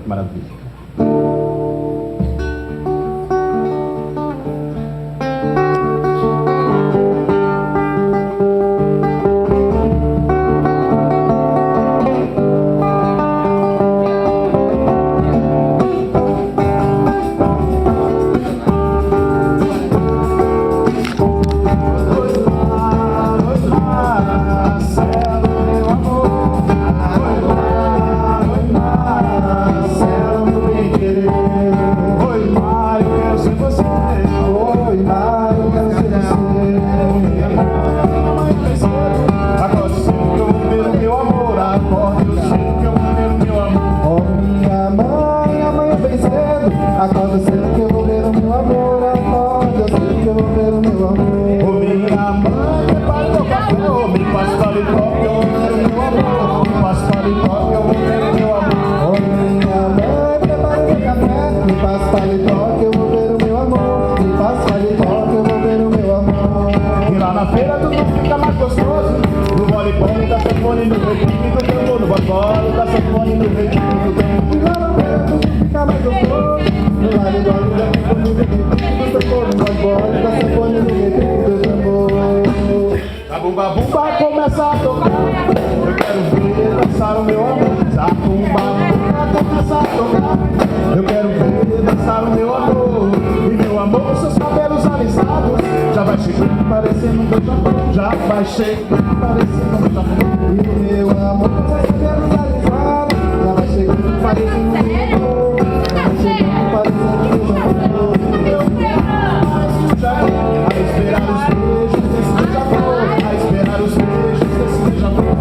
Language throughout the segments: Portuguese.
Maravilha. Acorda cedo que eu vou ver o meu amor. Acorda cedo que eu vou ver o meu amor. Ô minha mãe, prepara meu café. Ô me passa paletó que eu vou ver o meu amor. Me passa paletó que eu vou ver o meu amor. Ô minha mãe, prepara meu café. Me passa paletó que eu vou ver o meu amor. Me passa paletó que eu vou ver o meu amor. E lá na feira tudo fica mais gostoso. No voleibol da sanfone, no requinte do tambor. No voleibol da sanfone, no requinte do tambor. E lá na feira tudo fica mais gostoso. No voleibol da sanfone, no requinte do tambor. No voleibol da sanfone, no requinte do tambor. A bumba bumba começa a tocar. Eu quero ver dançar o meu amor. A bumba bumba começa a tocar. Eu quero ver dançar o meu amor. E meu amor, seus cabelos alisados já vai chegando parecendo um beija-flor. Já vai chegando parecendo um beija-flor. E o meu amor, seus cabelos alisados já vai chegando parecendo um beija-flor. Já vai chegando parecendo um beija-flor. A esperar os beijos desse beija-flor. A esperar os beijos desse beija-flor.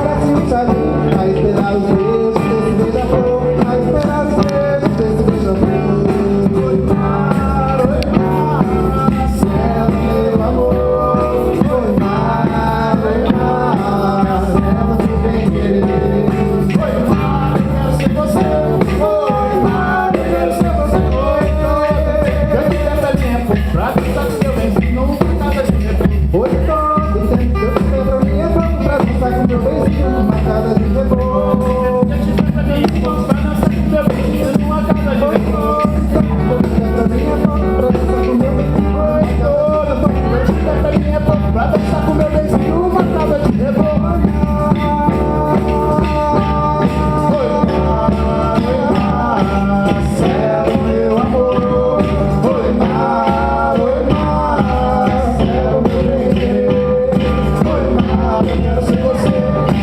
Parece um jardim, a esperar os beijos desse beija-flor. A esperar os beijos desse beija-flor. Oi mar, Céu, meu amor. Oi mar, céu do bem querer. oi mar, eu quero ser você. Oi mar, eu quero ser você. Eu te quero tempo pra dançar com meu benzinho. Nunca nada de tempo. Oi, todo tempo que eu te lembro, minha mão pra dançar com meu beijinho numa casa de rebolo. Eu te quero pra mim, vamos pra dançar com meu benzinho numa casa de rebolo. Eu te lembro, minha mão pra dançar com meu beijinho numa casa de rebolo. Eu te quero pra mim, pra dançar com meu benzinho numa casa de rebolo. Céu, meu amor. Oi mar, céu, meu bem. Oi mar, eu quero ser você.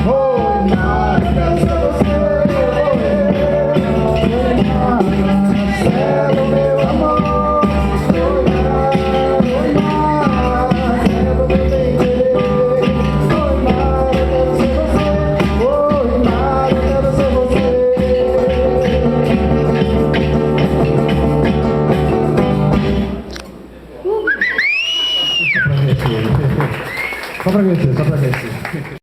Oi mar, eu quero ser você. Oi mar, céu, meu amor. Oi mar, céu, meu bem. Oi mar, eu quero ser você. Oi mar, eu quero ser você. Só pra conhecer, só pra conhecer.